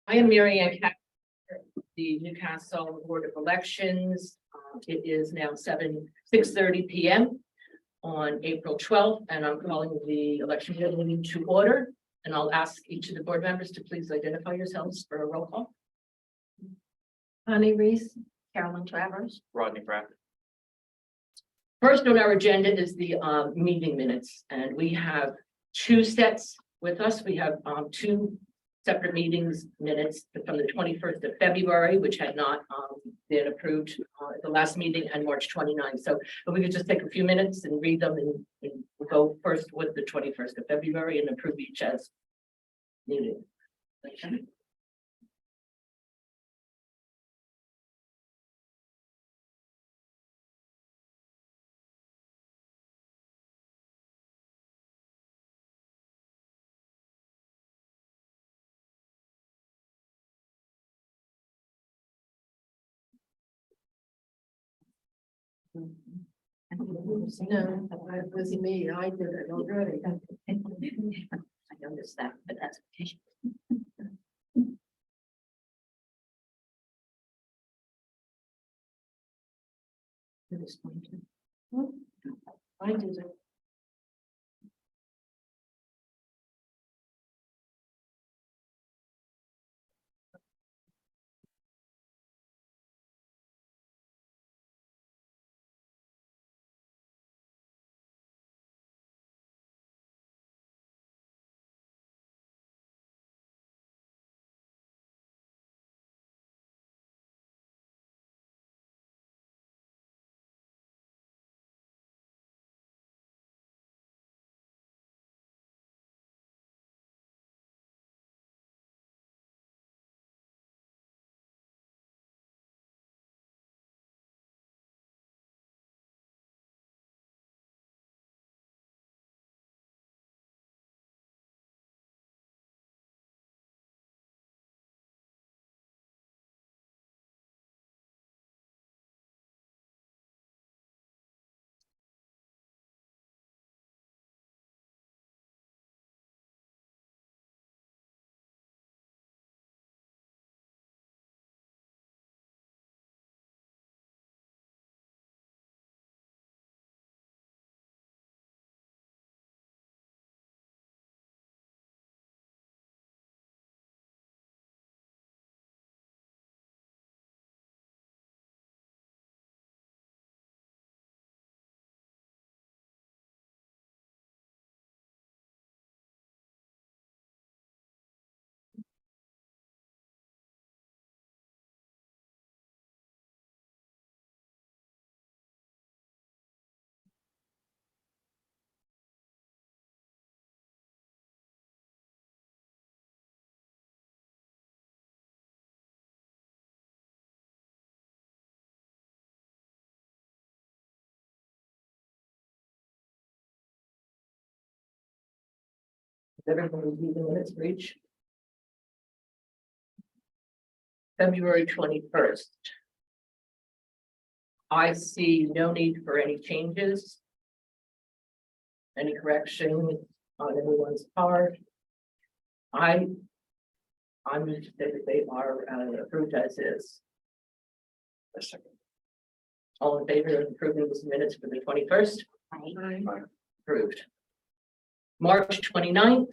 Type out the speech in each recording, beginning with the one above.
I am Mary Ann Capp, the Newcastle Board of Elections. It is now 6:30 p.m. on April 12th, and I'm calling the election meeting to order. And I'll ask each of the board members to please identify yourselves for a roll call. Connie Reese. Carolyn Travers. Rodney Pratt. First on our agenda is the meeting minutes, and we have two sets with us. We have two separate meetings minutes from the 21st of February, which had not been approved at the last meeting, and March 29th. So if we could just take a few minutes and read them, and we'll go first with the 21st of February and approve each as needed. Okay. No, it was me. I did it already. I noticed that, but that's okay. I did it. Everybody read the minutes for each. February 21st. I see no need for any changes. Any correction on anyone's part. I'm going to say that they are approved as is. All in favor of approving these minutes for the 21st? Approved. March 29th.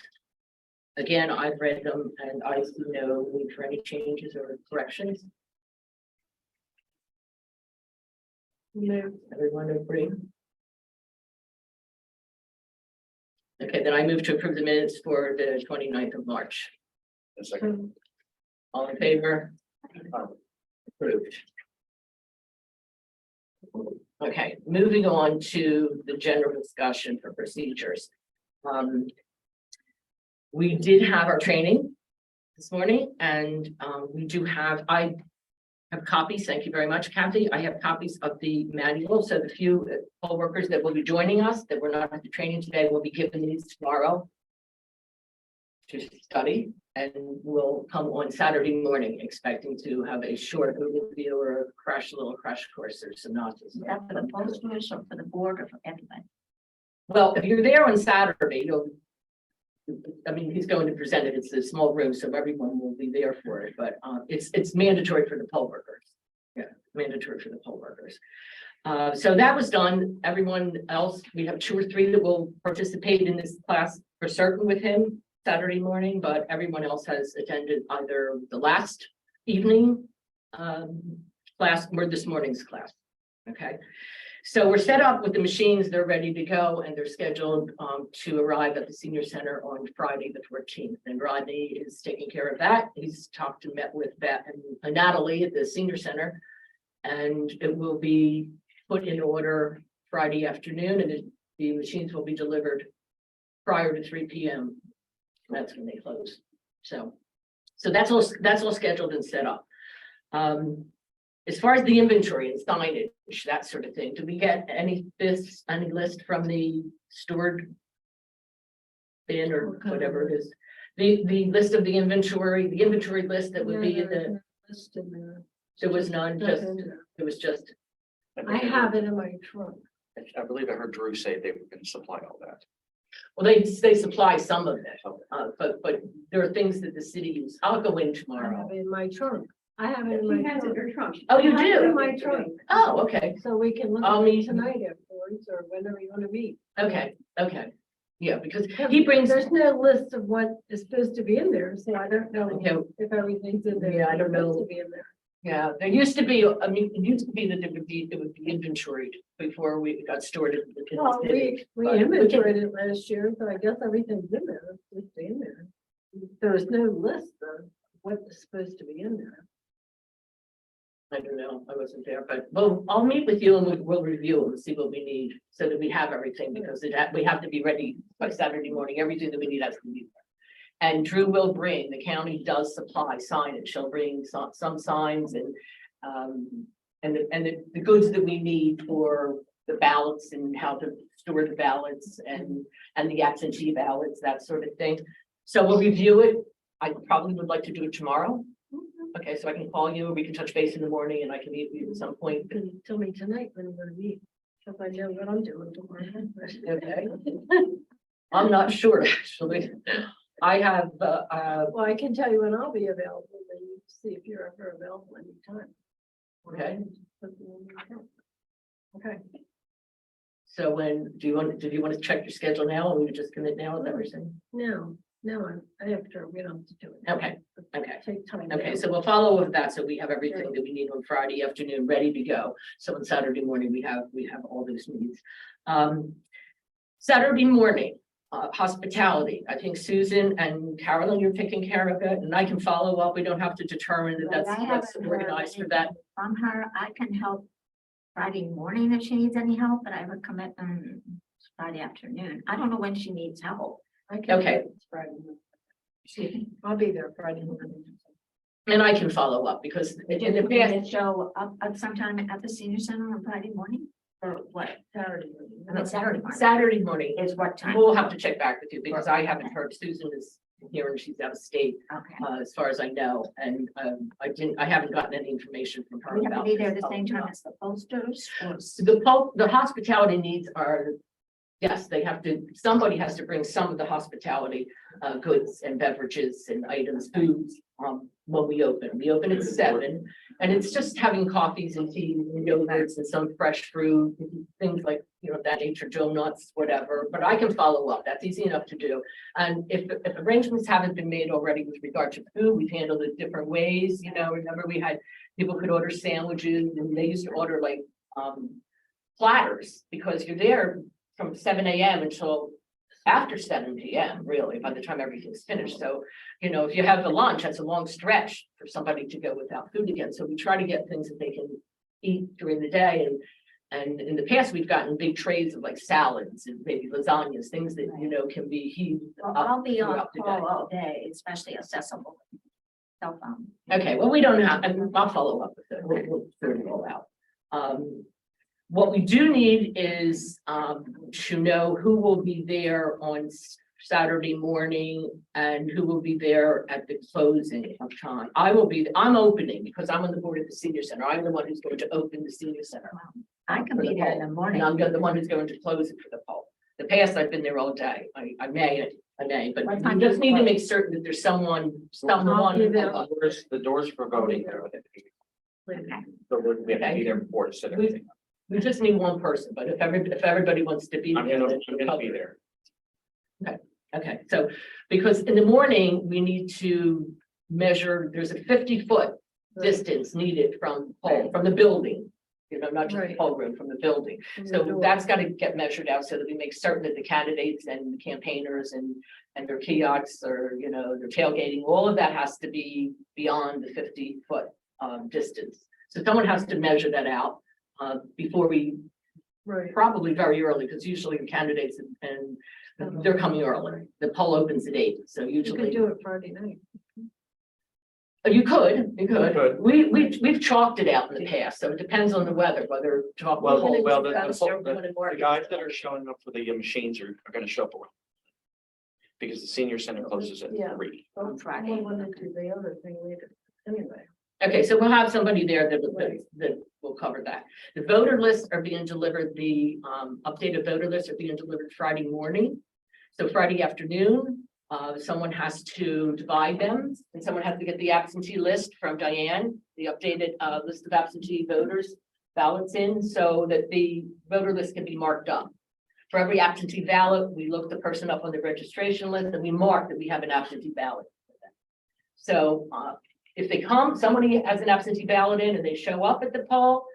Again, I've read them and I see no need for any changes or corrections. No. Everyone agree? Okay, then I move to approve the minutes for the 29th of March. All in favor? Approved. Okay, moving on to the general discussion for procedures. We did have our training this morning, and I have copies. Thank you very much, Kathy. I have copies of the manual. So the few poll workers that will be joining us that were not at the training today will be given these tomorrow to study, and will come on Saturday morning expecting to have a short overview or a little crash course or synopsis. Is that for the posters or for the board or for everybody? Well, if you're there on Saturday, I mean, he's going to present it. It's a small room, so everyone will be there for it, but it's mandatory for the poll workers. Yeah, mandatory for the poll workers. So that was done. Everyone else, we have 2 or 3 that will participate in this class for certain with him Saturday morning, but everyone else has attended either the last evening class or this morning's class. Okay. So we're set up with the machines, they're ready to go, and they're scheduled to arrive at the senior center on Friday, the 14th. And Rodney is taking care of that. He's met with Beth and Natalie at the senior center, and it will be put in order Friday afternoon, and the machines will be delivered prior to 3 p.m. That's when they close. So that's all scheduled and set up. As far as the inventory and signage, that sort of thing, do we get any list from the stored bin or whatever it is? The list of the inventory list that would be in the, List in there. there was none, just, it was just, I have it in my trunk. I believe I heard Drew say they were going to supply all that. well, they supply some of it, but there are things that the city use. I'll go in I tomorrow. have it in my trunk. I have it in my trunk. Oh, you I have it in do? my trunk, Oh, okay, so we can look I'll at it meet- tonight afterwards or whenever you want to meet. okay. Yeah, because he brings, There's no list of what is supposed to be in there, so I don't know Okay. if everything's in there. Yeah, I don't that's know. supposed to be in there. yeah, there used to be, I mean, it used to be that it would be inventoried before we got stored in the Well, city. we but we can- inventoried it last year, so I guess everything's in there, it's just in there. There's no list of what is supposed to be in there. I don't know, I wasn't there, but well, I'll meet with you and we'll review and see what we need so that we have everything, because we have to be ready by Saturday morning. Everything that we need has to be there. And Drew will bring, the county does supply signage. She'll bring some signs and the goods that we need for the ballots and how to store the ballots and the absentee ballots, that sort of thing. So we'll review it. I probably would like to do it tomorrow. Okay, so I can call you, or we can touch base in the morning and I can meet you at some point. You can tell me tonight when we're gonna meet, so if I know what I'm doing tomorrow. Okay. I'm not sure, actually. I have, Well, I can tell you when I'll be available, then you see if you're ever available anytime. okay, Okay, so did you want to check your schedule now, or we just commit now, is that what you're saying? no, I have to, we don't have to do it. Okay, okay. Take time. Okay, so we'll follow with that, so we have everything that we need on Friday afternoon ready to go. So on Saturday morning, we have all those needs. Saturday morning, hospitality. I think Susan and Carolyn, you're taking care of it, and I can follow up. We don't have to determine that Well, I that's haven't organized for heard that. From her, I can help Friday morning if she needs any help, but I have a commitment Friday afternoon. I don't know when she needs help. I can- Okay. It's Friday morning. I'll be there Friday morning. And I can follow up because in the past, Can show up at sometime at the senior center on Friday morning or what? Saturday morning. I mean, Saturday morning Saturday morning, is what time? we'll have to check back with you because I haven't heard. Susan is here and she's out of state, Okay. as far as I know. And I haven't gotten any information from her We have to about be there this. the same time as the posters or? The hospitality needs are, yes, they have to, somebody has to bring some of the hospitality goods and beverages and items, foods, when we open. We open at 7, and it's just having coffees and teas and yogurts and some fresh fruit, things like, that nature, donuts, whatever, but I can follow up. That's easy enough to do. And if arrangements haven't been made already with regard to food, we've handled it different ways, remember we had, people could order sandwiches and they used to order like platters, because you're there from 7 a.m. until after 7 p.m. really, by the time everything's finished. So, if you have the lunch, that's a long stretch for somebody to go without food again. So we try to get things that they can eat during the day. And in the past, we've gotten big trays of like salads and maybe lasagnas, things that, can be heated Well, up I'll be on throughout the call day. all day, especially accessible cell phone. Okay, well, we don't have, I'll follow up with it. We'll figure it all out. What we do need is to know who will be there on Saturday morning and who will be there at the closing of time. I'm opening because I'm on the board of the senior center. I'm the one who's going to open the senior center. I can be there in the morning. And I'm the one who's going to close it for the poll. The past, I've been there all day. I may I may, but What we time just is need to it? make certain that there's someone. The doors for voting. Okay. So we have to be there before to set everything. up. We just need one person, but if everybody wants to be. I'm there, gonna, then I'm gonna be there. Okay, so, because in the morning, we need to measure, there's a 50-foot distance needed from pole, from the building. You know, not just the Right. poll room, from the building. So that's got to get measured out so that we make certain that the candidates and the campaigners and their kiosks or, you know, their tailgating, all of that has to be beyond the 50-foot distance. So someone has to measure that out before we, Right. probably very early, because usually the candidates and they're coming early. The poll opens at 8, so You could usually. do it Friday night. You could. could. We've chalked it out in the past, so it depends on the weather, whether chalk. Well, will- the guys that are showing up for the machines are gonna show up around. Because the senior center closes at Yeah. 3. On Friday. I wanted to do the other thing later. Anyway. Okay, so we'll have somebody there that will cover that. The voter lists are being delivered, the updated voter lists are being delivered Friday morning. So Friday afternoon, someone has to divide them, and someone has to get the absentee list from Diane, the updated list of absentee voters ballots in, so that the voter list can be marked up. For every absentee ballot, we look the person up on the registration list and we mark that we have an absentee ballot. So if they come, somebody has an absentee ballot in and they show up at the poll,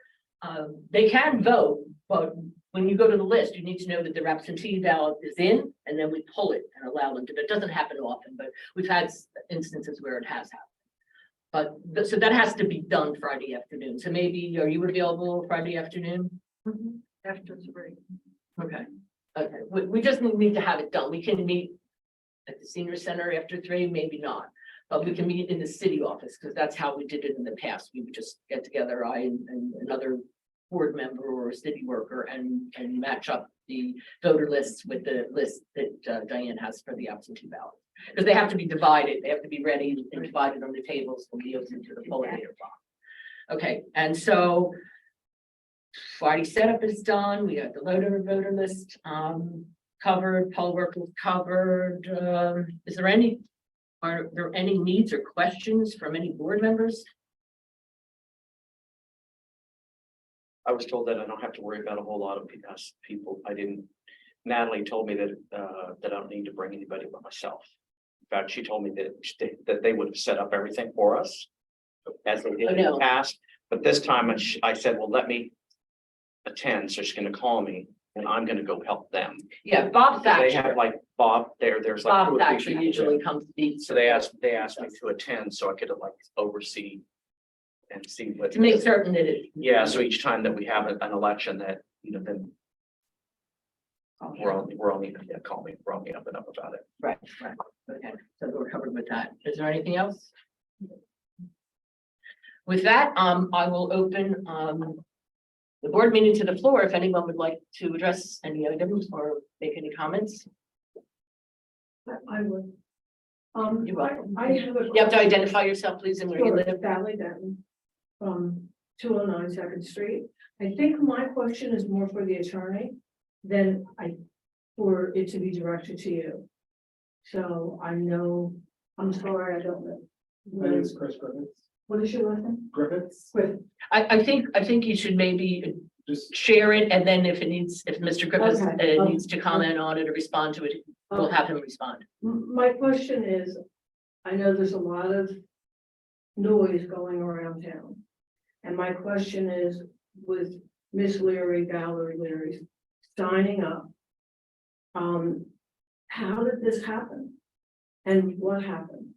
they can vote, but when you go to the list, you need to know that their absentee ballot is in, and then we pull it and allow them to. It doesn't happen often, but we've had instances where it has happened. But so that has to be done Friday afternoon. So maybe, are you available Friday afternoon? After 3. Okay, okay, we just need to have it done. We can meet at the senior center after 3, maybe not. But we can meet in the city office, because that's how we did it in the past. We would just get together, I and another board member or a city worker, and match up the voter lists with the list that Diane has for the absentee ballot. Because they have to be divided, they have to be ready and divided on the tables when we open to the pollinator box. Okay, and so Friday setup is done. We got the voter list covered, poll workers covered. Are there any needs or questions from any board members? I was told that I don't have to worry about a whole lot of people. Natalie told me that that I don't need to bring anybody but myself. In fact, she told me that they would have set up everything for us as they did in the past. But this time I said, well, let me attend. So she's gonna call me and I'm gonna go help them. Yeah, Bob They have Thatcher. like Bob there, there's like. Bob 2 or 3 Thatcher people usually there. comes to meet. So they asked me to attend so I could like oversee and see what. To make certain that it. Yeah, so each time that we have an election that, you know, then we're on the, call me, we're on the up and up about it. Right, okay, so we're covered with that. Is there anything else? With that, I will open, the board meeting to the floor, if anyone would like to address any items or make any comments. I would. You're welcome. I have a. You have to identify yourself, please, and where you Sure, live. Sally Denton from 209 Second Street. I think my question is more for the attorney than for it to be directed to you. So I know, I'm sorry, I don't know. My name is Chris Griffiths. What is your last name? Griffiths, I think you should maybe just, share it, and then if Mr. Griffiths Okay. needs to comment on it or respond to it, we'll have him respond. My question is, I know there's a lot of noise going around town. And my question is, with Miss Valerie Leary signing up, how did this happen? And what happened?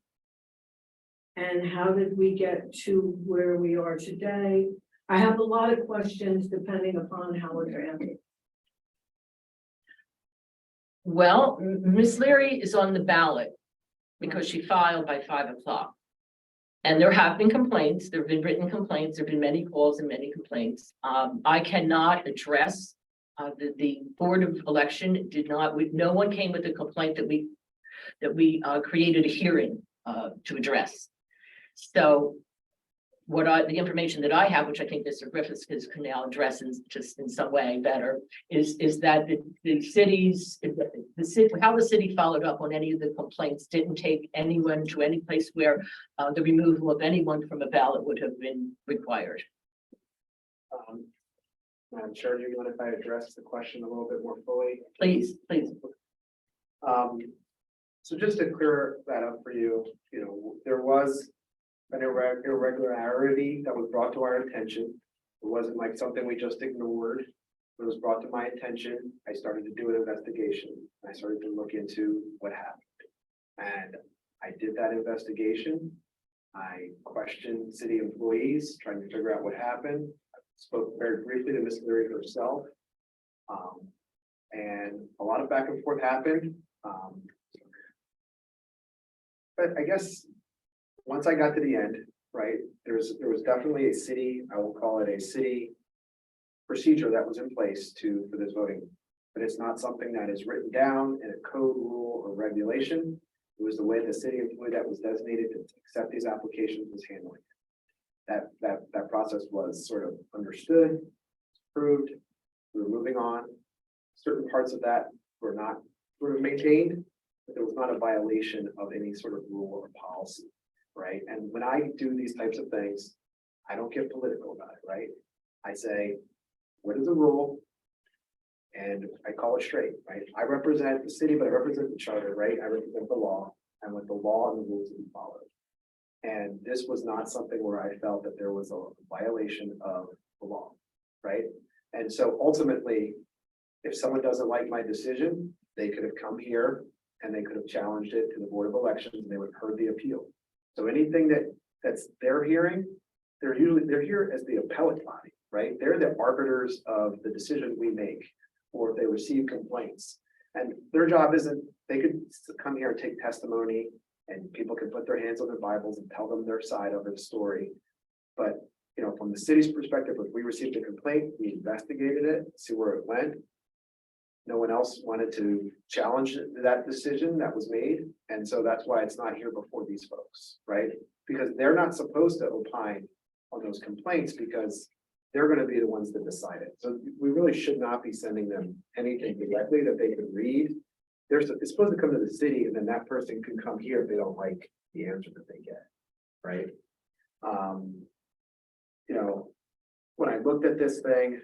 And how did we get to where we are today? I have a lot of questions depending upon how it's answered. Well, Ms. Leary is on the ballot because she filed by 5 o'clock. And there have been complaints, there have been written complaints, there have been many calls and many complaints. I cannot address, the Board of Election did not, no one came with a complaint that we created a hearing to address. So the information that I have, which I think Mr. Griffiths can now address in just in some way better, is that the cities, the city, how the city followed up on any of the complaints didn't take anyone to any place where the removal of anyone from a ballot would have been required. Madam Chair, do you mind if I address the question a little bit more fully? Please. So just to clear that up for you, there was an irregularity that was brought to our attention. It wasn't like something we just ignored. It was brought to my attention. I started to do an investigation. I started to look into what happened. And I did that investigation. I questioned city employees, trying to figure out what happened. I spoke very briefly to Ms. Leary herself. And a lot of back and forth happened. But I guess once I got to the end, right, there was definitely a city, I will call it a city procedure that was in place for this voting. But it's not something that is written down in a code, rule, or regulation. It was the way the city employee that was designated to accept these applications was handling it. That process was sort of understood, approved, we were moving on. Certain parts of that were not sort of maintained, but there was not a violation of any sort of rule or policy, right? And when I do these types of things, I don't get political about it, right? I say, what is the rule? And I call it straight, right? I represent the city, but I represent the charter, right? I represent the law, and with the law and the rules to be followed. And this was not something where I felt that there was a violation of the law, right? And so ultimately, if someone doesn't like my decision, they could have come here and they could have challenged it to the Board of Elections, and they would have heard the appeal. So anything that's they're hearing, they're here as the appellate body, right? They're the arbiters of the decision we make, or if they receive complaints. And their job isn't, they could come here and take testimony, and people can put their hands on their Bibles and tell them their side of the story. But from the city's perspective, if we received a complaint, we investigated it, see where it went. No one else wanted to challenge that decision that was made. And so that's why it's not here before these folks, right? Because they're not supposed to opine on those complaints because they're going to be the ones that decide it. So we really should not be sending them anything directly that they can read. It's supposed to come to the city, and then that person can come here if they don't like the answer that they get, right? When I looked at this thing,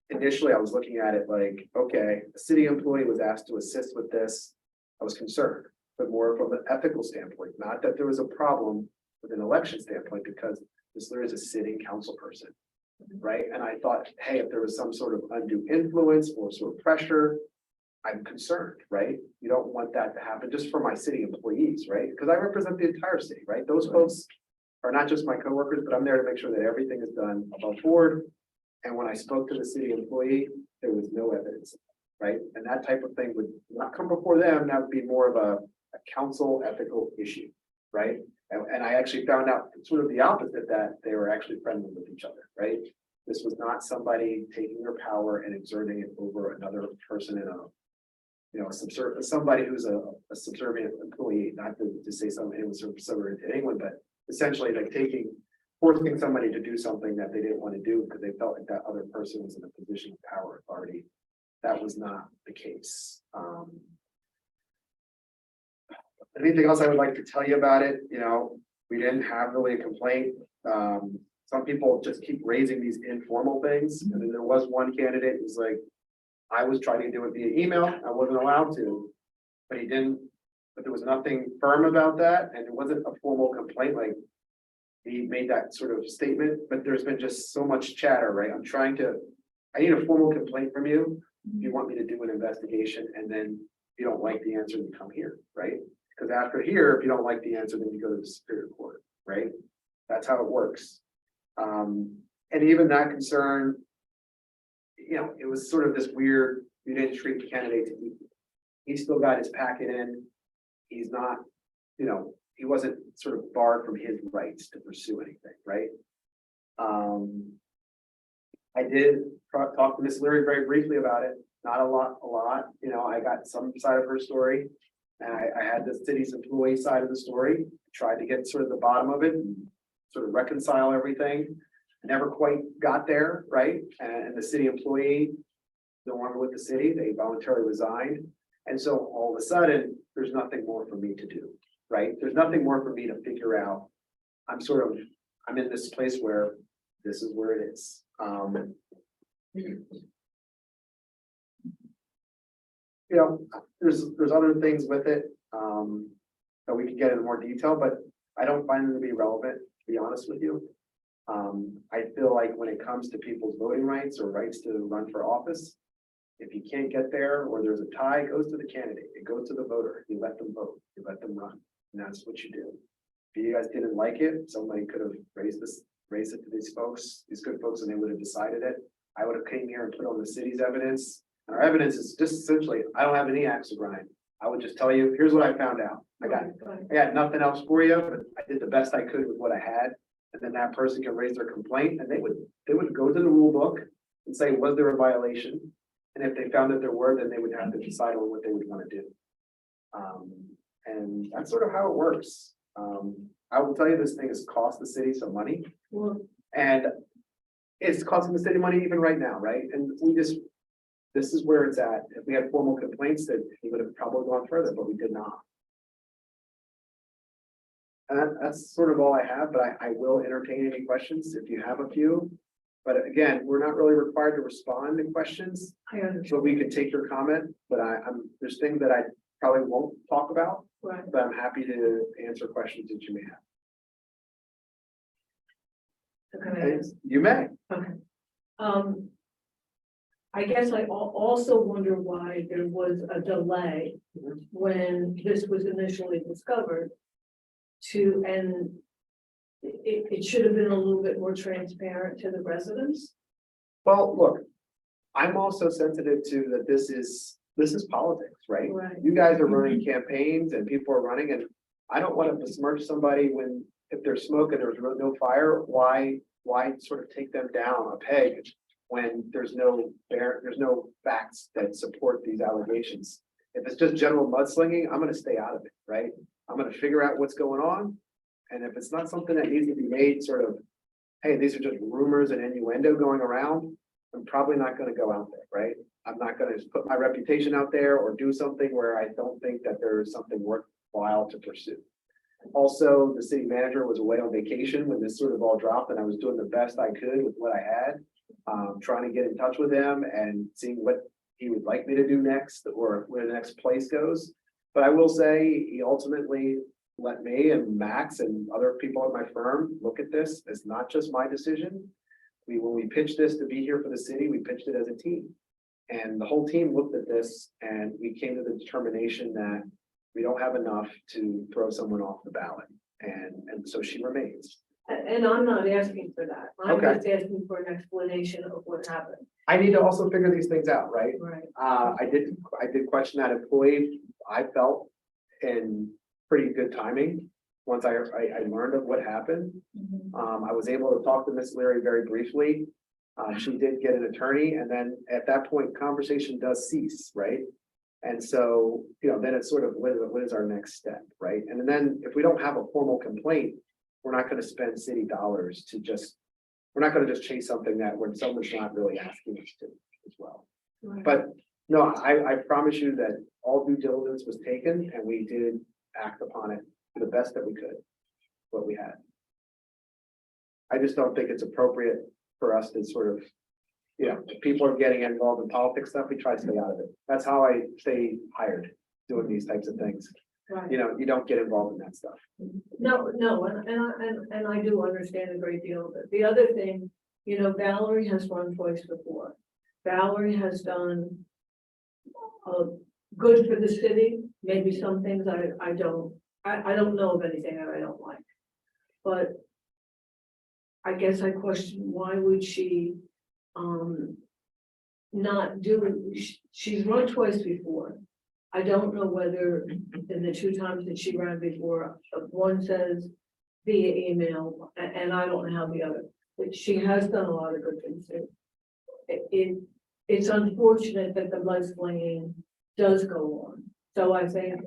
initially I was looking at it like, okay, a city employee was asked to assist with this. I was concerned, but more from an ethical standpoint, not that there was a problem with an election standpoint, because there is a sitting council person, right? And I thought, hey, if there was some sort of undue influence or sort of pressure, I'm concerned, right? You don't want that to happen just for my city employees, right? Because I represent the entire city, right? Those folks are not just my coworkers, but I'm there to make sure that everything is done above board. And when I spoke to the city employee, there was no evidence, right? And that type of thing would not come before them. That would be more of a council ethical issue, right? And I actually found out sort of the opposite, that they were actually friendly with each other, right? This was not somebody taking their power and exerting it over another person in somebody who's a subservient employee, not to say somebody was subservient to anyone, but essentially like forcing somebody to do something that they didn't want to do because they felt like that other person was in a position of power authority. That was not the case. Anything else I would like to tell you about it? We didn't have really a complaint. Some people just keep raising these informal things. And then there was one candidate who's like, I was trying to do it via email. I wasn't allowed to, but he didn't, but there was nothing firm about that. And it wasn't a formal complaint. Like he made that sort of statement, but there's been just so much chatter, right? I need a formal complaint from you. If you want me to do an investigation, and then if you don't like the answer, you come here, right? Because after here, if you don't like the answer, then you go to the Superior Court, right? That's how it works. And even that concern, it was sort of this weird, you didn't treat the candidates equally. He still got his packet in. He's not, he wasn't sort of barred from his rights to pursue anything, right? I did talk to Miss Leary very briefly about it, not a lot. I got some side of her story, and I had the city's employee side of the story, tried to get sort of the bottom of it. And sort of reconcile everything. Never quite got there, right? And the city employee no longer with the city, they voluntarily resigned. And so all of a sudden, there's nothing more for me to do, right? There's nothing more for me to figure out. I'm in this place where this is where it is. You know, there's other things with it, that we could get into more detail, but I don't find them to be relevant, to be honest with you. I feel like when it comes to people's voting rights or rights to run for office, if you can't get there or there's a tie, it goes to the candidate, it goes to the voter, you let them vote, you let them run, and that's what you do. If you guys didn't like it, somebody could have raised it to these folks, these good folks, and they would have decided it. I would have came here and put on the city's evidence. And our evidence is just essentially, I don't have any axe to grind. I would just tell you, here's what I found out. I got nothing else for you, but I did the best I could with what I had. And then that person can raise their complaint and they would go to the rule book and say, was there a violation? And if they found that there were, then they would have to decide on what they would want to do. And that's sort of how it works. I will tell you, this thing has cost the city some money. Well, And it's costing the city money even right now, right? And this is where it's at. If we had formal complaints, that we would have probably gone further, but we did not. And that's sort of all I have, but I will entertain any questions if you have a few. But again, we're not really required to respond to questions, I understand, so we can take your comment, but there's things that I probably won't talk about, right. but I'm happy to answer questions that you may have. So can I ask? You may. I guess I also wonder why there was a delay Mhm. when this was initially discovered. And it should have been a little bit more transparent to the residents. Well, look, I'm also sensitive to that this is politics, right? Right. You guys are running campaigns and people are running, and I don't want to besmirch somebody if there's smoke and there's no fire, why sort of take them down a peg when there's no facts that support these allegations? If it's just general mudslinging, I'm gonna stay out of it, right? I'm gonna figure out what's going on. And if it's not something that needs to be made sort of, hey, these are just rumors and innuendo going around, I'm probably not gonna go out there, right? I'm not gonna just put my reputation out there or do something where I don't think that there is something worthwhile to pursue. Also, the city manager was away on vacation when this sort of all dropped, and I was doing the best I could with what I had. Trying to get in touch with him and seeing what he would like me to do next or where the next place goes. But I will say, he ultimately let me and Max and other people at my firm look at this as not just my decision. When we pitched this to be here for the city, we pitched it as a team. And the whole team looked at this and we came to the determination that we don't have enough to throw someone off the ballot. And so she remains. And I'm not asking for that. I'm Okay. just asking for an explanation of what happened. I need to also figure these things out, right? Right. I did question that employee, I felt in pretty good timing. Once I learned of what happened, I was able to talk to Miss Leary very briefly. She did get an attorney, and then at that point, conversation does cease, right? And so, then it's sort of, what is our next step, right? And then if we don't have a formal complaint, we're not gonna spend city dollars we're not gonna just chase something that when someone's not really asking us to as well. Right. But no, I promise you that all due diligence was taken and we did act upon it to the best that we could, what we had. I just don't think it's appropriate for us to sort of, if people are getting involved in politics stuff, we try to stay out of it. That's how I stay hired, doing these types of things. Right. You don't get involved in that stuff. No, and I do understand a great deal of it. The other thing, Valerie has run twice before. Valerie has done good for the city, maybe some things I don't know of anything that I don't like. But I guess I question, why would she not do, she's run twice before. I don't know whether in the two times that she ran before, one says via email, and I don't know how the other, but she has done a lot of good things. It's unfortunate that the mudslinging does go on. So I think,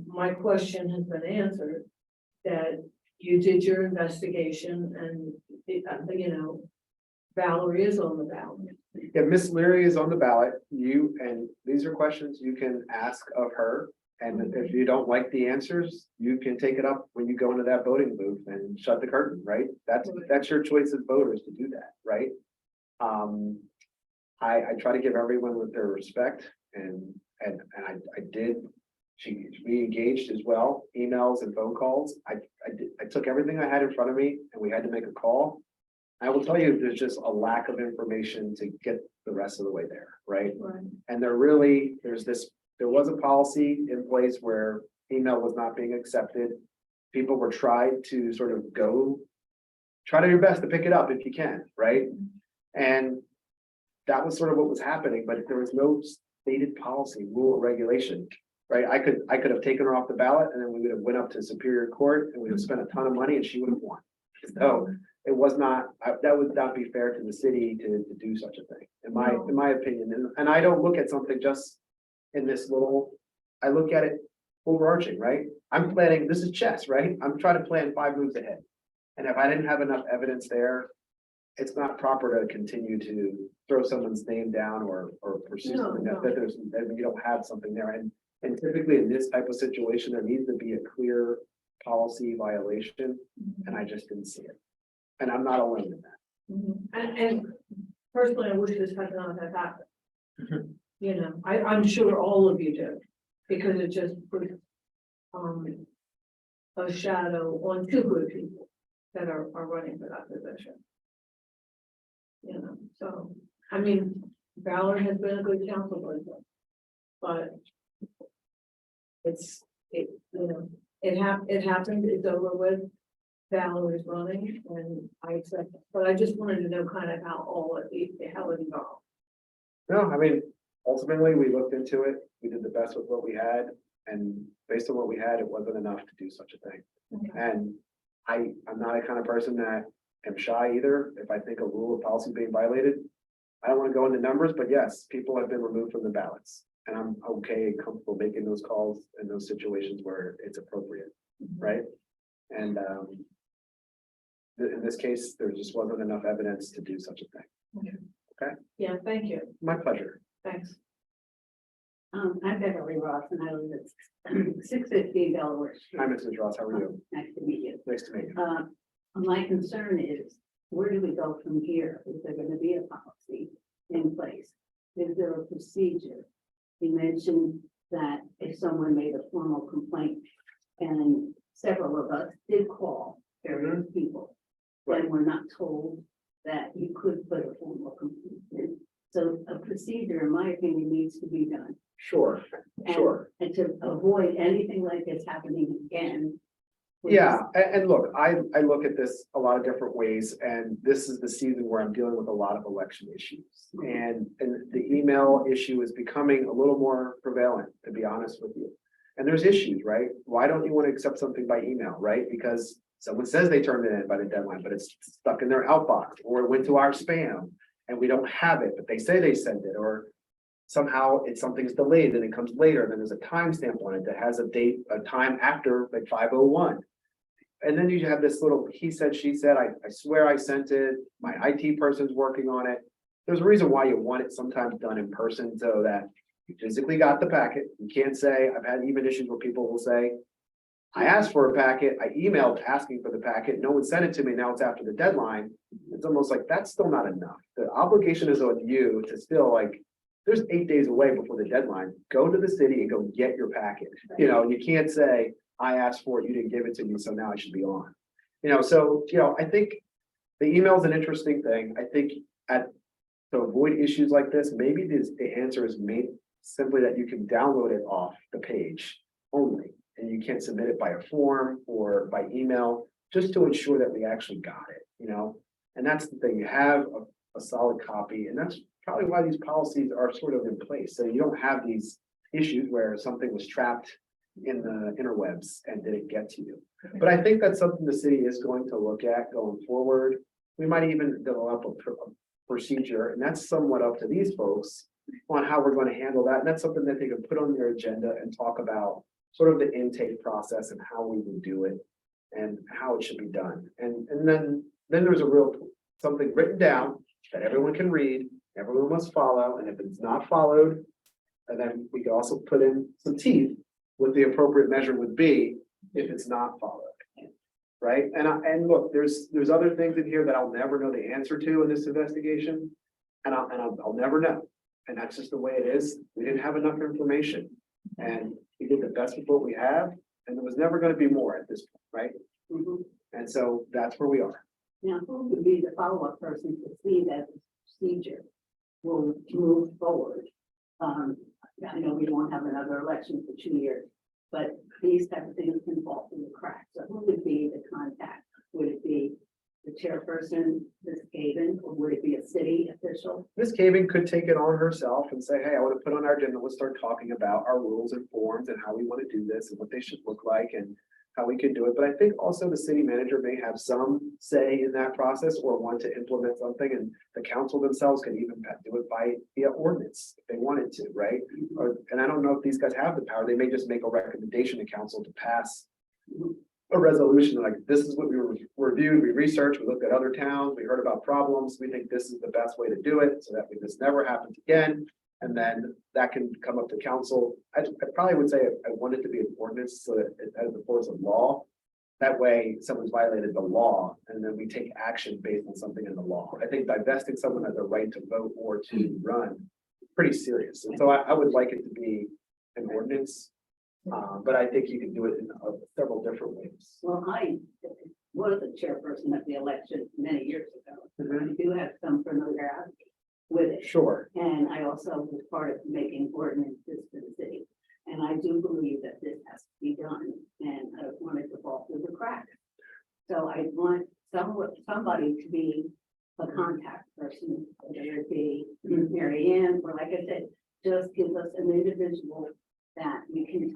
my question has been answered, that you did your investigation and, you know, Valerie is on the ballot. Yeah, Miss Leary is on the ballot, and these are questions you can ask of her. And if you don't like the answers, you can take it up when you go into that voting booth and shut the curtain, right? That's your choice as voters to do that, right? I try to give everyone with their respect and I did. We engaged as well, emails and phone calls. I took everything I had in front of me and we had to make a call. I will tell you, there's just a lack of information to get the rest of the way there, right? Right. And there was a policy in place where email was not being accepted. People were tried to sort of try to do your best to pick it up if you can, right? And that was sort of what was happening, but there was no stated policy, rule, or regulation, right? I could have taken her off the ballot and then we would have went up to Superior Court and we would have spent a ton of money and she would have won. So it was not, that would not be fair to the city to do such a thing, in my opinion. And I don't look at something just in this little, I look at it overarching, right? I'm planning, this is chess, right? I'm trying to plan 5 moves ahead. And if I didn't have enough evidence there, it's not proper to continue to throw someone's name down or pursue No, something no. that you don't have something there. And typically in this type of situation, there needs to be a clear policy violation, and I just didn't see it. And I'm not alone in that. And personally, I wish this had not have happened. You know, I'm sure all of you do, because it just put a shadow on 2 good people that are running for that position. You know, so, I mean, Valerie has been a good council person, but it happened, it's over with. Valerie's running and I accept it, but I just wanted to know kind of how it evolved. No, I mean, ultimately, we looked into it. We did the best with what we had. And based on what we had, it wasn't enough to do such a thing. Okay. And I'm not a kind of person that am shy either. If I think a rule or policy being violated, I don't want to go into numbers, but yes, people have been removed from the ballots. And I'm okay, comfortable making those calls in those situations where it's appropriate, right? And in this case, there just wasn't enough evidence to do such a thing. Yeah, thank you, My pleasure. thanks. I'm Beverly Ross and I live at 650 Delaware Street. Hi, Mrs. Ross, how are you? Nice to meet you. Nice to meet you. My concern is, where do we go from here? Is there going to be a policy in place? Is there a procedure? You mentioned that if someone made a formal complaint and several of us did call various people, then we're not told that you could put a formal complaint in. So a procedure, in my opinion, needs to be done. Sure, sure. And to avoid anything like this happening again. Yeah, and look, I look at this a lot of different ways, and this is the season where I'm dealing with a lot of election issues. And the email issue is becoming a little more prevalent, to be honest with you. And there's issues, right? Why don't you want to accept something by email, right? Because someone says they turned it in by the deadline, but it's stuck in their outbox, or it went to our spam and we don't have it, but they say they sent it, or somehow something's delayed and it comes later, and then there's a timestamp on it that has a date, a time after like 5:01. And then you have this little, he said, she said, I swear I sent it, my IT person's working on it. There's a reason why you want it sometimes done in person, so that you physically got the packet. You can't say, I've had even issues where people will say, I asked for a packet, I emailed asking for the packet, no one sent it to me, now it's after the deadline. It's almost like, that's still not enough. The obligation is on you to still, like, there's 8 days away before the deadline, go to the city and go get your packet. You know, you can't say, I asked for it, you didn't give it to me, so now I should be on. You know, so, I think the email is an interesting thing. I think to avoid issues like this, maybe the answer is made simply that you can download it off the page only, and you can't submit it by a form or by email, just to ensure that we actually got it, and that's the thing, you have a solid copy, and that's probably why these policies are sort of in place, so you don't have these issues where something was trapped in the interwebs and didn't get to you. But I think that's something the city is going to look at going forward. We might even develop a procedure, and that's somewhat up to these folks on how we're going to handle that. And that's something that they can put on their agenda and talk about sort of the intake process and how we would do it. and how it should be done. And then there's a real, something written down that everyone can read, everyone must follow, and if it's not followed, and then we can also put in some teeth what the appropriate measure would be if it's not followed. Right? And look, there's other things in here that I'll never know the answer to in this investigation. And I'll never know. And that's just the way it is. We didn't have enough information. And we did the best with what we have, and there was never gonna be more at this point, right? Mhm. And so that's where we are. Now, who would be the follow-up person to see that the procedure will move forward? I know we won't have another election for 2 years, but these type of things can fall through the cracks. So who would be the contact? Would it be the chairperson, Ms. Gaven, or would it be a city official? Ms. Caving could take it on herself and say, hey, I want to put on our agenda, let's start talking about our rules and forms and how we want to do this and what they should look like and how we can do it. But I think also the city manager may have some say in that process or want to implement something, and the council themselves can even do it via ordinance if they wanted to, right? And I don't know if these guys have the power. They may just make a recommendation to council to pass a resolution like, this is what we reviewed, we researched, we looked at other towns, we heard about problems, we think this is the best way to do it, so that this never happens again. And then that can come up to council. I probably would say I want it to be an ordinance so that it has the force of law. That way, someone's violated the law, and then we take action based on something in the law. I think divesting someone of the right to vote or to run, pretty serious. And so I would like it to be an ordinance. But I think you can do it in several different ways. Well, I was the chairperson of the election many years ago. I do have some familiarity with it. Sure. And I also was part of making ordinances for the city. And I do believe that this has to be done, and I don't want it to fall through the cracks. So I want somebody to be a contact person, whether it be Mary Ann, or like I said, just give us an individual that we can,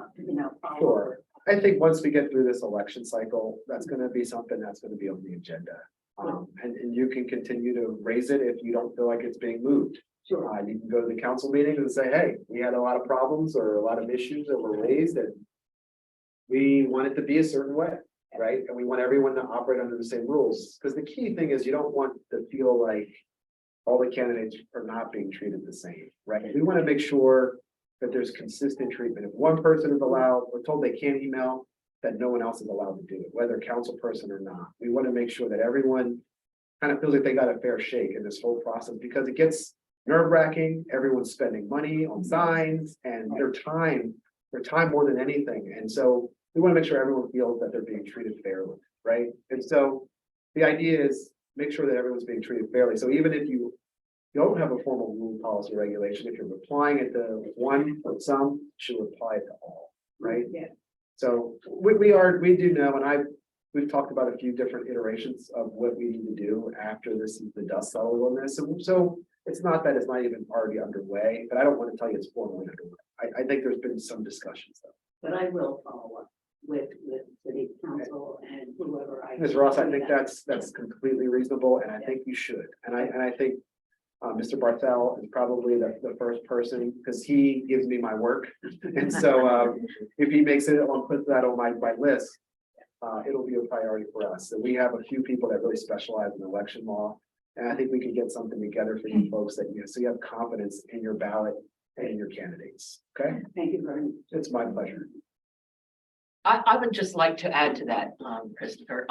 follow. Sure. I think once we get through this election cycle, that's gonna be something that's gonna be on the agenda. And you can continue to raise it if you don't feel like it's being moved. Sure. You can go to the council meeting and say, hey, we had a lot of problems or a lot of issues that were raised, and we want it to be a certain way, right? And we want everyone to operate under the same rules, because the key thing is you don't want to feel like all the candidates are not being treated the same, right? We want to make sure that there's consistent treatment. If one person is allowed, we're told they can't email, that no one else is allowed to do it, whether council person or not. We want to make sure that everyone kind of feels like they got a fair shake in this whole process, because it gets nerve-wracking. Everyone's spending money on signs and their time more than anything. And so we want to make sure everyone feels that they're being treated fairly, right? And so the idea is make sure that everyone's being treated fairly. So even if you don't have a formal rule, policy, regulation, if you're replying it to one or some, you should reply it to all, right? Yeah. So we do know, and we've talked about a few different iterations of what we need to do after this is the dust settled on this. And so it's not that it's not even already underway, but I don't want to tell you it's formally underway. I think there's been some discussions though. But I will follow up with city council and whoever I. Ms. Ross, I think that's completely reasonable, and I think you should. And I think Mr. Barthel is probably the first person, because he gives me my work. And so if he makes it on, puts that on my list, it'll be a priority for us. So we have a few people that really specialize in election law. And I think we could get something together for you folks that, so you have confidence in your ballot and in your candidates. Okay, Thank you very much. it's my pleasure. I would just like to add to that, Christopher,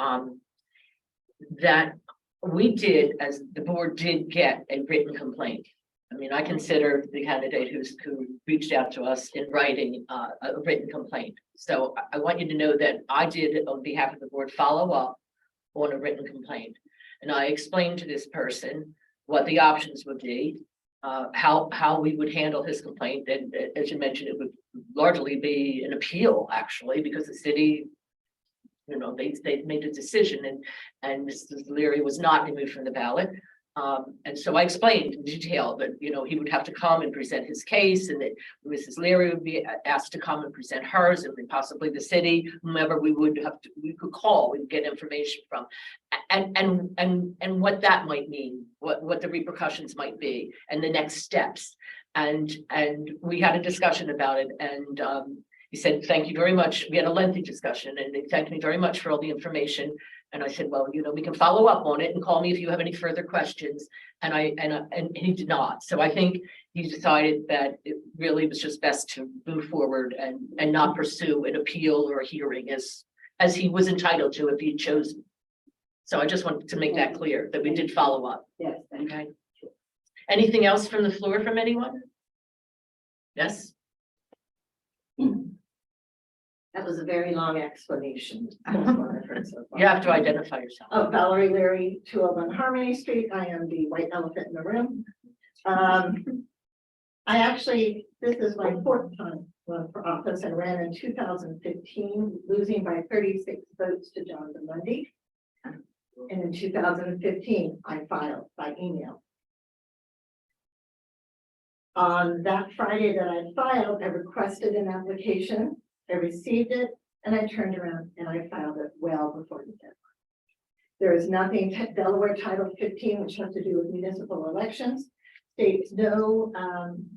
that we did, as the board did get a written complaint. I mean, I consider the candidate who reached out to us in writing a written complaint. So I want you to know that I did, on behalf of the board, follow up on a written complaint. And I explained to this person what the options would be, how we would handle his complaint. And as you mentioned, it would largely be an appeal, actually, because the city, they made a decision, and Mrs. Leary was not removed from the ballot. And so I explained in detail that, he would have to come and present his case, and that Mrs. Leary would be asked to come and present hers, and then possibly the city, whomever we could call and get information from, and what that might mean, what the repercussions might be, and the next steps. And we had a discussion about it, and he said, thank you very much. We had a lengthy discussion and he thanked me very much for all the information. And I said, well, we can follow up on it and call me if you have any further questions. And he did not. So I think he decided that it really was just best to move forward and not pursue an appeal or a hearing as he was entitled to if he chose. So I just wanted to make that clear that we did follow up. Yes, thank you. Okay. Anything else from the floor from anyone? Yes, That was a very long explanation. That's what I've heard so far. you have to identify yourself. Oh, Valerie Leary, 201 Harmony Street. I am the white elephant in the room. I actually, this is my fourth time running for office. I ran in 2015, losing by 36 votes to John DeMundy. And in 2015, I filed by email. On that Friday that I filed, I requested an application. I received it and I turned around and I filed it well before the deadline. There is nothing, Delaware Title 15, which has to do with municipal elections, states no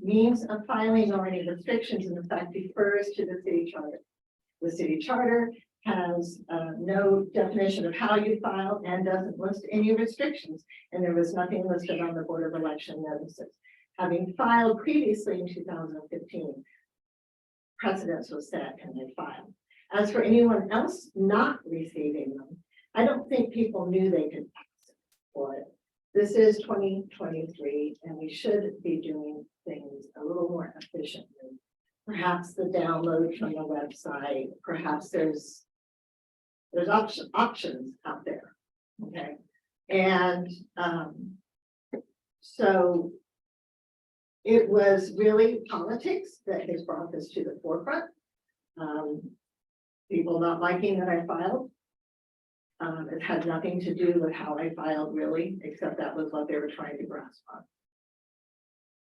means of filing or any restrictions, and in fact defers to the city charter. The city charter has no definition of how you file and doesn't list any restrictions. And there was nothing listed on the Board of Election notices. Having filed previously in 2015, precedence was set and they filed. As for anyone else not receiving them, I don't think people knew they could ask for it. This is 2023 and we should be doing things a little more efficiently. Perhaps the download from the website, perhaps there's options out there, okay? And so it was really politics that has brought this to the forefront. People not liking that I filed. It had nothing to do with how I filed really, except that was what they were trying to grasp on.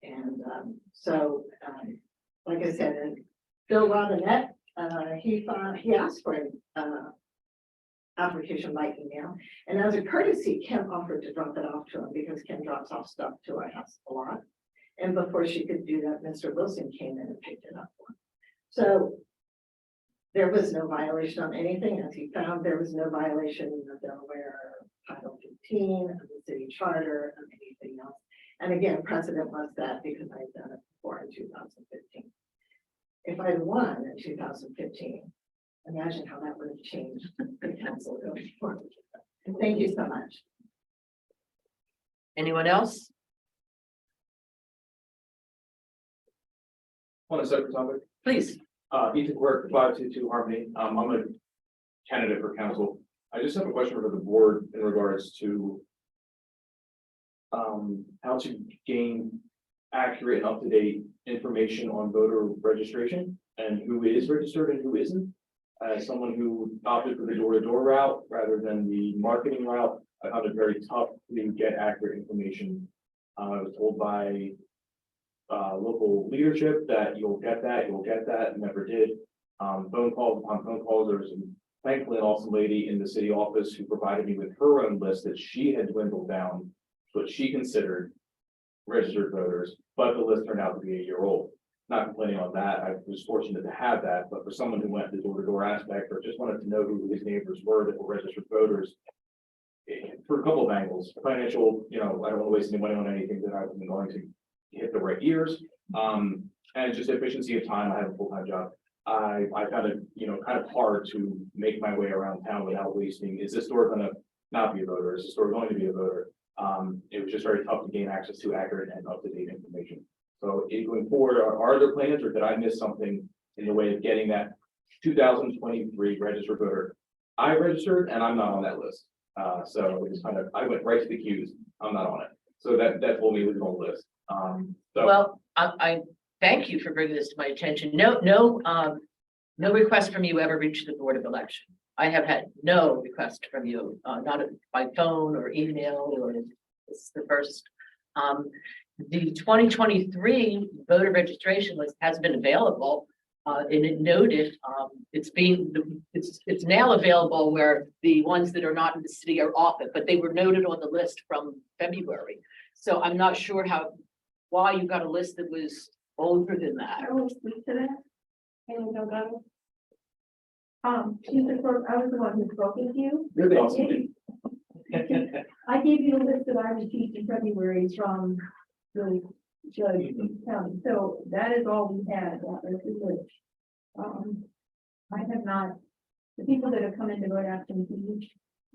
And like I said, and Bill Robinette, he asked for an application by email. And as a courtesy, Kim offered to drop it off to him because Kim drops off stuff to our house a lot. And before she could do that, Mr. Wilson came in and picked it up for him. So there was no violation on anything. As he found, there was no violation of Delaware Title 15 of the city charter of anything else. And again, precedent was that because I had done it before in 2015. If I'd won in 2015, imagine how that would have changed the council going forward. Thank you so much. Anyone else? On a separate topic, Please. Ethan Quirk, 522 Harmony. I'm a candidate for council. I just have a question for the board in regards to how to gain accurate and up-to-date information on voter registration and who is registered and who isn't. As someone who opted for the door-to-door route rather than the marketing route, I found it very tough to get accurate information. I was told by local leadership that you'll get that, never did. Phone calls upon phone calls. There was thankfully an awesome lady in the city office who provided me with her own list that she had dwindled down to what she considered registered voters, but the list turned out to be a year old. Not complaining on that, I was fortunate to have that, but for someone who went the door-to-door aspect or just wanted to know who his neighbors were that were registered voters, for a couple of angles, financial, I don't want to waste any money on anything that I wasn't going to hit the right years. And just efficiency of time. I have a full-time job. I found it, kind of hard to make my way around town without wasting. Is this store going to not be a voter? Is the store going to be a voter? It was just very tough to gain access to accurate and up-to-date information. So going forward, are there plans or did I miss something in the way of getting that 2023 registered voter? I registered and I'm not on that list. So it was I went right to the queues. I'm not on it. So that told me it was on the list. Well, I thank you for bringing this to my attention. No request from you ever reached the Board of Election. I have had no request from you, not by phone or email, or this is the first. The 2023 voter registration list has been available, and it noted it's now available where the ones that are not in the city are off it, but they were noted on the list from February. So I'm not sure why you got a list that was older than that. Haley Delgado. She's the clerk, I was the one who spoke with you. Really awesome. I gave you the list that I received in February from the judge county, so that is all we had, that was the list. I have not, the people that have come in to vote after me,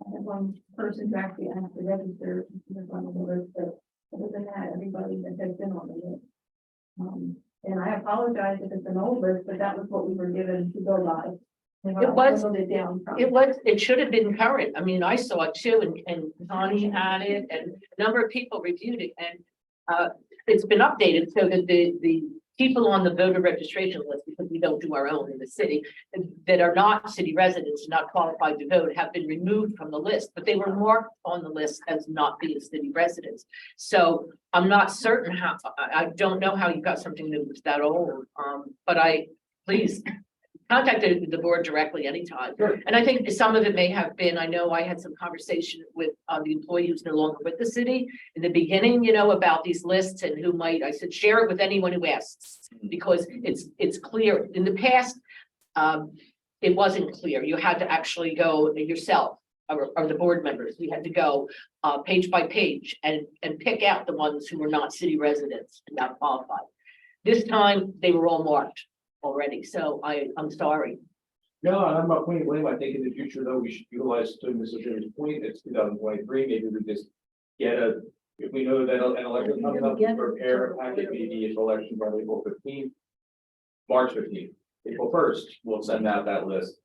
I have one person who actually asked to register, was on the list, but other than that, everybody that has been on the list. And I apologize if it's an old list, but that was what we were given to go by. And I It was- whittled it down from. It should have been current. I mean, I saw it too, and Connie had it, and a number of people reviewed it, and it's been updated so that the people on the voter registration list, because we don't do our own in the city, that are not city residents, not qualified to vote, have been removed from the list, but they were marked on the list as not being city residents. So I'm not certain how, I don't know how you got something that was that old, but please contact the board directly anytime. Sure. And I think some of it may have been, I know I had some conversation with the employee who's no longer with the city in the beginning, about these lists and who might, I said, share it with anyone who asks, because it's clear. In the past, it wasn't clear. You had to actually go yourself or the board members. We had to go page by page and pick out the ones who were not city residents and not qualified. This time, they were all marked already, so I'm sorry. No, I'm not pointing blame. I think in the future, though, we should utilize, to Mr. Jim's point, it's 2023, maybe we just get if we know that an election comes up, we prepare a packet, maybe if elections are April 15th, March 15th, April 1st, we'll send out that list.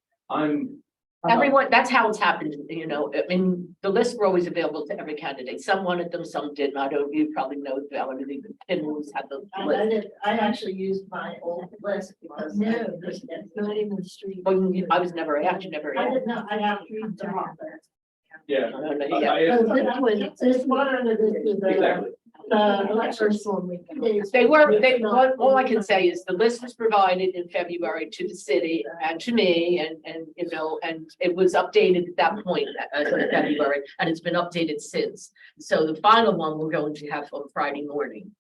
Everyone, that's how it's happened, I mean, the lists were always available to every candidate. Some wanted them, some didn't. I don't, you probably know Valerie, but Tim always had the list. I actually used my old list because. No, it's Not even the street. Well, I was never asked, you never I asked. didn't know, I have to read them off. Yeah. No, no, I- yeah. I- This one under this is Exactly. the election. All I can say is the list was provided in February to the city and to me and it was updated at that point, in February, and it's been updated since. So the final one we're going to have on Friday morning.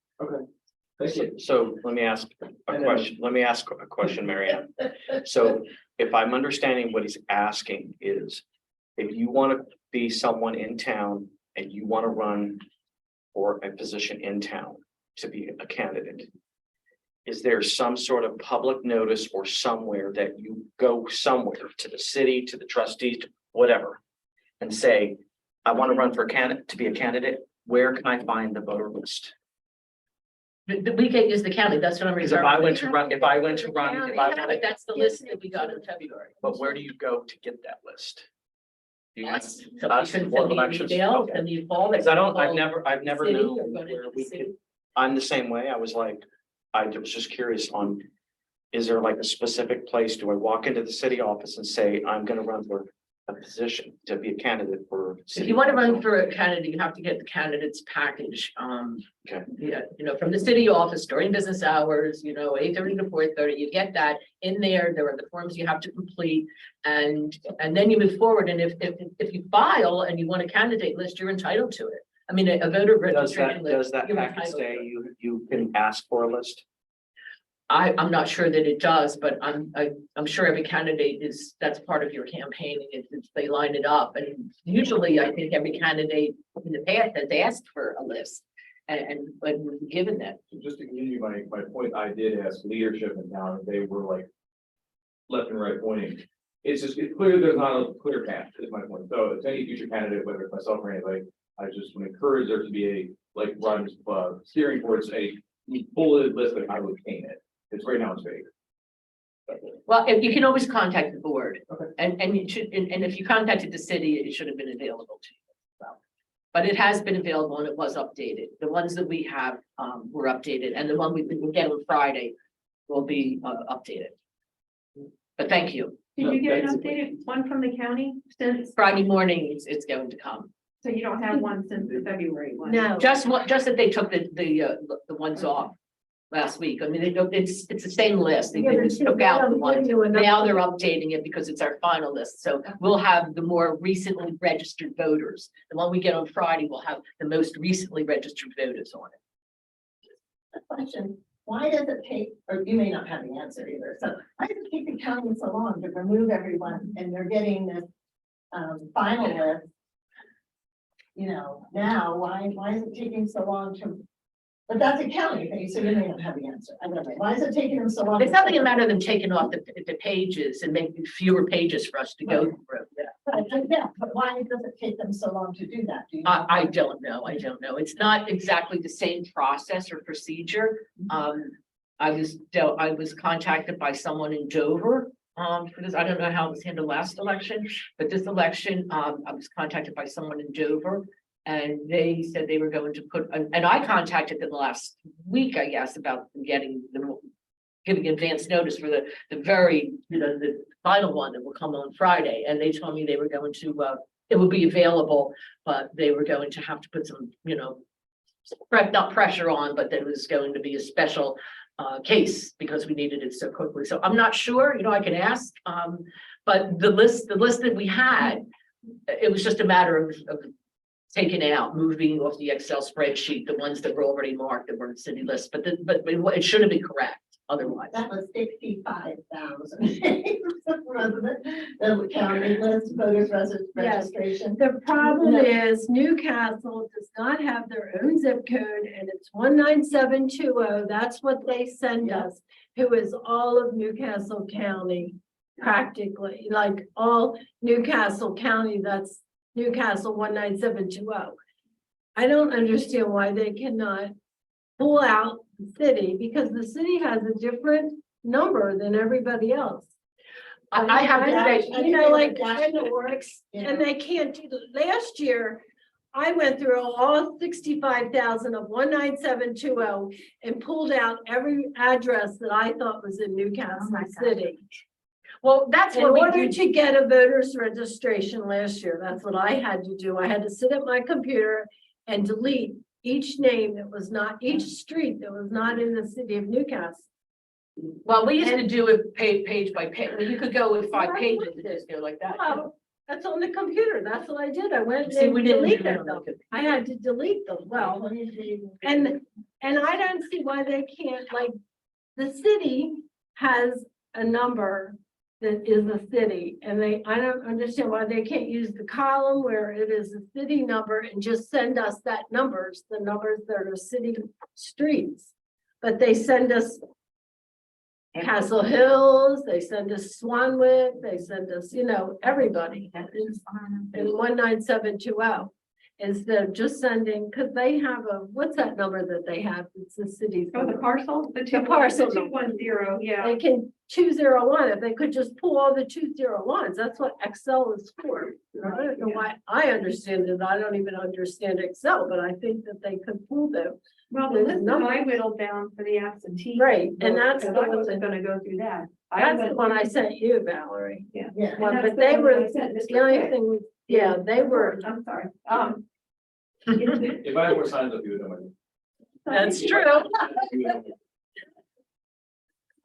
Thank you. So let me ask a question, Mary Ann. So if I'm understanding what he's asking is, if you want to be someone in town and you want to run for a position in town to be a candidate, is there some sort of public notice or somewhere that you go somewhere to the city, to the trustees, to whatever, and say, I want to run for a candidate, to be a candidate, where can I find the voter list? We can't use the county, that's what I'm Because if I went to run, But that's the list that we got in February. but where do you go to get that list? Do you- Us. So you Us, can Board of send me an Elections? email, Okay. and you call. Because I've never City known or go to where the we city. could, I'm the same way. I was like, I was just curious on, is there like a specific place? Do I walk into the city office and say, I'm gonna run for a position to be a candidate for? If city you want to run council? for a candidate, you have to get the candidate's package. Okay. Yeah, from the city office during business hours, 8:30 to 4:30, you get that in there. There are the forms you have to complete. And then you move forward. And if you file and you want a candidate list, you're entitled to it. I mean, a voter registration list. Does that you're packet entitled say to it. you can ask for a list? I'm not sure that it does, but I'm sure every candidate that's part of your campaign. It's they line it up. And usually I think every candidate in the past has asked for a list and was given that. So just to continue my point, I did ask leadership in town, and they were like left and right pointing. It's clear there's not a clear path, is my point. So if any future candidate, whether it's myself or anybody, I just would encourage there to be a, like Roger's steering towards a bulleted list of how to obtain it. It's right now it's vague. Well, if you can always contact the board. Okay. And you should, and if you contacted the city, it should have been available to you as well. But it has been available and it was updated. The ones that we have were updated, and the one we will get on Friday will be updated. But thank you. Did you get an No, updated one from the county since, Friday morning, it's going to come. so you don't have one since the February one? No. Just that they took the ones off last week. I mean, it's the same list. They Yeah, but just took out the they'll ones. give you another- Now they're updating it because it's our final list. So we'll have the more recently registered voters. The one we get on Friday will have the most recently registered voters on it. A question, why does it take, or you may not have the answer either, so why does it take the county so long to remove everyone and they're getting this final list? You know, now, why is it taking so long to, but that's a county thing, so you may not have the answer, I don't know, why is it taking them so long? It's nothing a matter of them taking off the pages and making fewer pages for us to go through. Yeah, but why does it take them so long to do that? Do you know? I don't know. It's not exactly the same process or procedure. I was contacted by someone in Dover for this. I don't know how it was handled last election, but this election, I was contacted by someone in Dover. And they said they were going to put, and I contacted them last week, I guess, about giving advance notice for the very, the final one that will come on Friday. And they told me they were going to, it would be available, but they were going to have to put some, not pressure on, but there was going to be a special case because we needed it so quickly. So I'm not sure, I can ask, but the list that we had, it was just a matter of taken out, moving off the Excel spreadsheet, the ones that were already marked that were in city lists, but it shouldn't be correct otherwise. That was 65,000. Resident, the county list, voters registration. The problem is Newcastle does not have their own zip code and it's 19720. That's what they send us, who is all of Newcastle County practically, like all Newcastle County, that's Newcastle 19720. I don't understand why they cannot pull out the city because the city has a different number than everybody else. I have to say, Like and it works, and they can't do last year. I went through all 65,000 of 19720 and pulled out every address that I thought was in Newcastle City. well, that's In what we order do. to get a voter's registration last year, that's what I had to do. I had to sit at my computer and delete each name that was not, each street that was not in the city of Newcastle. Well, we used to do it page by page. You could go with 5 pages and just go like that. Well, that's on the computer. That's what I did. I went See, we and didn't do deleted that on them. the I had to delete them. Well, and I don't see why they can't, like, the city has a number that is a city, and I don't understand why they can't use the column where it is a city number and just send us the numbers that are city streets. But they send us Castle Hills, they send us Swanwick, they send us, everybody in 19720. Instead of just sending, because they have what's that number that they have? It's the city's. Oh, the parcel? The parcel. 210, yeah. They can 201, if they could just pull all the 201s, that's what Excel is for. I don't know why, I understand it, I don't even understand Excel, but I think that they could pull them. Well, the list that I whittled down for the absentee. Right, and that's the one, gonna go through that. that's the one I sent you, Valerie. Yeah. Well, but they were, the only thing, yeah, they were, I'm sorry. If I had more signs up, you would know my name. That's true.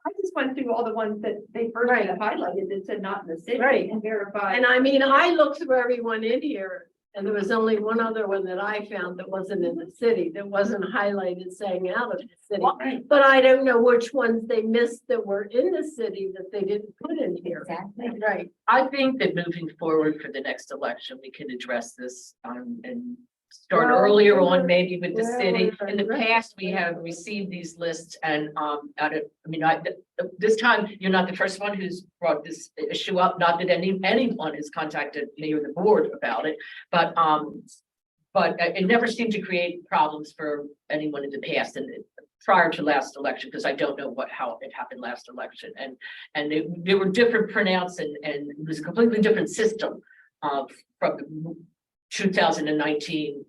I just went through all the ones that they first Right. had highlighted that said not in the city Right. and verified. and I mean, I looked through everyone in here. And there was only one other one that I found that wasn't in the city, that wasn't highlighted saying out of the city. But I don't know which ones they missed that were in the city that they didn't put in here. Exactly. Right, I think that moving forward for the next election, we can address this and start Well, earlier we're- on, maybe with the city. In the right. past, we have received these lists and this time, you're not the first one who's brought this issue up, not that anyone has contacted me or the board about it, but it never seemed to create problems for anyone in the past and prior to last election, because I don't know how it happened last election. And there were different printouts and it was a completely different system from 2019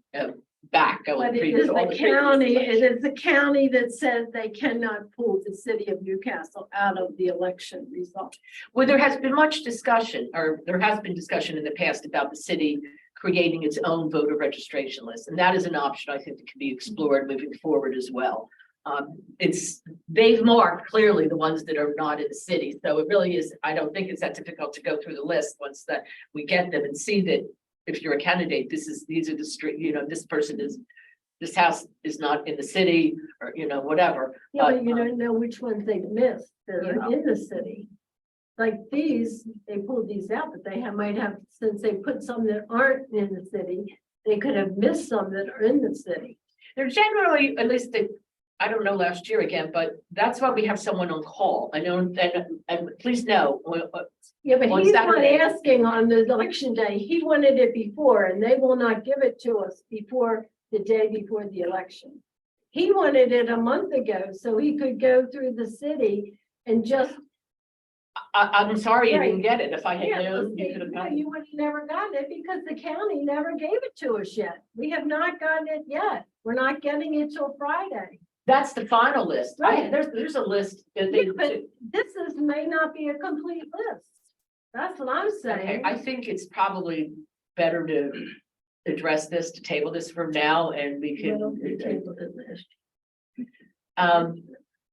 back going. but it previous- is all the the previous county, elections. it is the county that says they cannot pull the city of Newcastle out of the election result. Well, there has been much discussion, or there has been discussion in the past about the city creating its own voter registration list, and that is an option I think that can be explored moving forward as well. They've marked clearly the ones that are not in the city, so it really is, I don't think it's that difficult to go through the list once that we get them and see that if you're a candidate, these are the street, this person is this house is not in the city, or, you know, whatever. Yeah, but But, you don't know which ones they missed that are in the city. Like these, they pulled these out, but they might have, since they put some that aren't in the city, they could have missed some that are in the city. They're generally, at least they, I don't know last year again, but that's why we have someone on call. I know, and please know, Yeah, but On he's not Saturday. asking on the election day. He wanted it before and they will not give it to us before the day before the election. He wanted it a month ago so he could go through the city and just. I'm sorry you didn't get it. If I had Yeah, known, you could have no, gotten it. you would have never gotten it because the county never gave it to us yet. We have not gotten it yet. We're not getting it till Friday. That's the final list. Right. There's a list that Yeah, but this may not be a complete list. That's what I'm Okay, saying. I think it's probably better to address this, to table this for now, and we Well, we can. tabled it last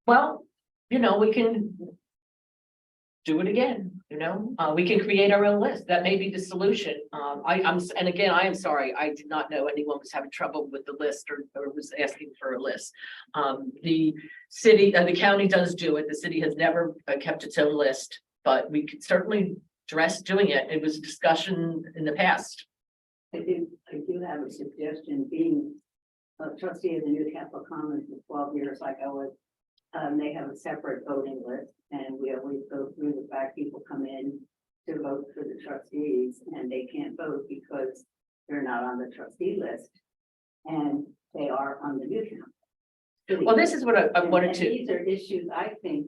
Well, you know, we can do it again, you know, we can create our own list. That may be the solution. And again, I am sorry, I did not know anyone was having trouble with the list or was asking for a list. The city, the county does do it. The city has never kept its own list, but we could certainly address doing it. It was a discussion in the past. I do have a suggestion, being a trustee of the Newcastle Commons for 12 years, like I was. They have a separate voting list, and we always go through the fact people come in to vote for the trustees, and they can't vote because they're not on the trustee list. And they are on the Newcastle. Well, this is what I wanted And to, these are issues I think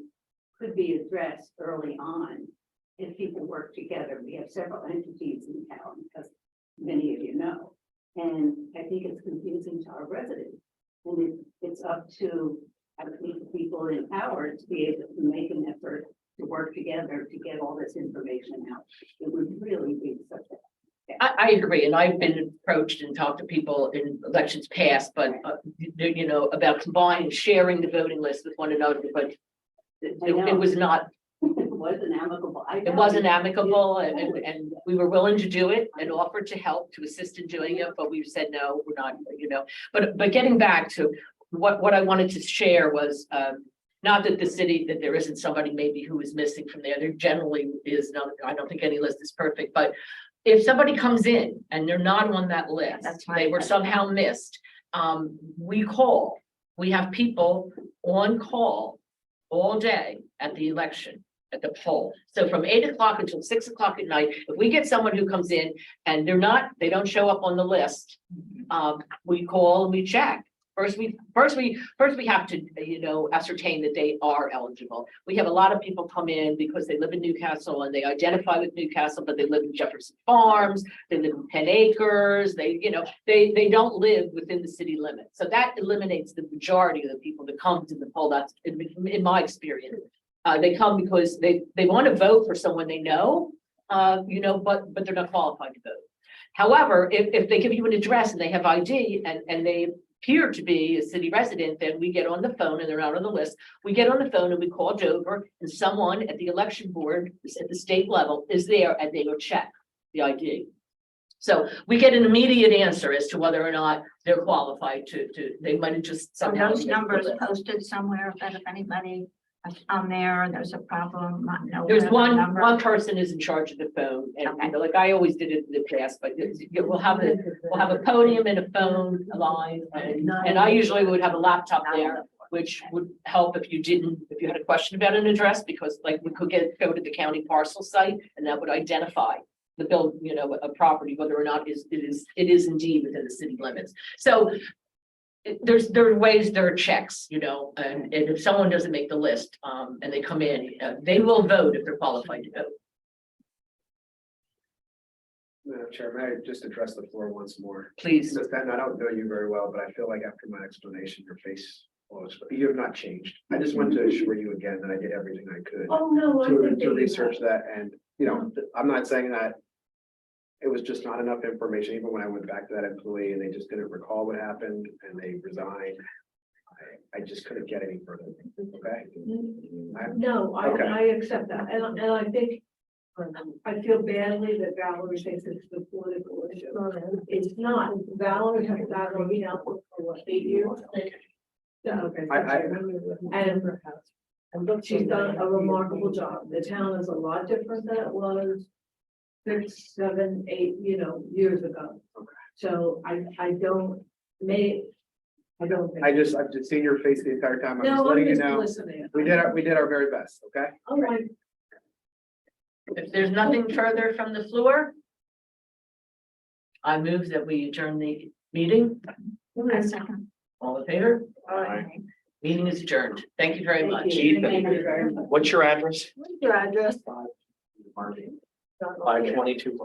could be addressed early on if people work together. We have several entities in town, as many of you know. And I think it's confusing to our residents. And it's up to, I think, the people in power to be able to make an effort to work together to get all this information out. It would really be such a. I agree, and I've been approached and talked to people in elections past, but you know, about combining, sharing the voting list with one another, but it was not, It wasn't amicable. it wasn't amicable, and we were willing to do it and offered to help, to assist in doing it, but we said, no, we're not, you know. But getting back to what I wanted to share was, not that the city, that there isn't somebody maybe who is missing from there. There generally is not, I don't think any list is perfect, but if somebody comes in and they're not on that list, that's they were fine. somehow missed, we call. We have people on call all day at the election, at the poll. So from 8 o'clock until 6 o'clock at night, if we get someone who comes in and they don't show up on the list, we call and we check. First we have to, you know, ascertain that they are eligible. We have a lot of people come in because they live in Newcastle and they identify with Newcastle, but they live in Jefferson Farms, they live in 10 acres, you know, they don't live within the city limits. So that eliminates the majority of the people that come to the poll. That's in my experience. They come because they want to vote for someone they know, you know, but they're not qualified to vote. However, if they give you an address and they have ID and they appear to be a city resident, then we get on the phone, and they're not on the list. We get on the phone and we call Dover, and someone at the election board at the state level is there, and they will check the ID. So we get an immediate answer as to whether or not they're qualified to, they might have just So somehow. those numbers posted somewhere that if anybody is on there, there's a problem, not know. There's where the one number- person is in charge of the phone, and, Okay. you know, like I always did it in the past, but we'll have a podium and a phone line, and I usually would have a laptop there, which would help if you had a question about an address, because like we could go to the county parcel site, and that would identify the bill, you know, a property, whether or not it is indeed within the city limits. So there are ways, there are checks, you know, and if someone doesn't make the list, and they come in, they will vote if they're qualified to vote. Madam Chair, may I just address the floor once more? Please. Ms. Benton, I don't know you very well, but I feel like after my explanation, your face, well, you have not changed. I just want to assure you again that I did everything I could Oh, no, I think that to you research have. that, and, you know, I'm not saying that it was just not enough information, even when I went back to that employee and they just didn't recall what happened and they resigned. I just couldn't get any further, okay? No, Okay. I accept that, and I think I feel badly that Valerie thinks it's the political issue. It's not. Valerie has that on council for what, 8 years? Okay. And she's done a remarkable job. The town is a lot different than it was 6, 7, 8, years ago. Okay. So I don't think. I've just seen your face the entire time. I'm just No, I'm letting you just know. listening. We did our very best, okay? All right. If there's nothing further from the floor, I move that we adjourn the meeting. I second. All in favor? Aye. Meeting is adjourned. Thank you very much. Ethan, Thank you very much. what's your address? Your address. 522.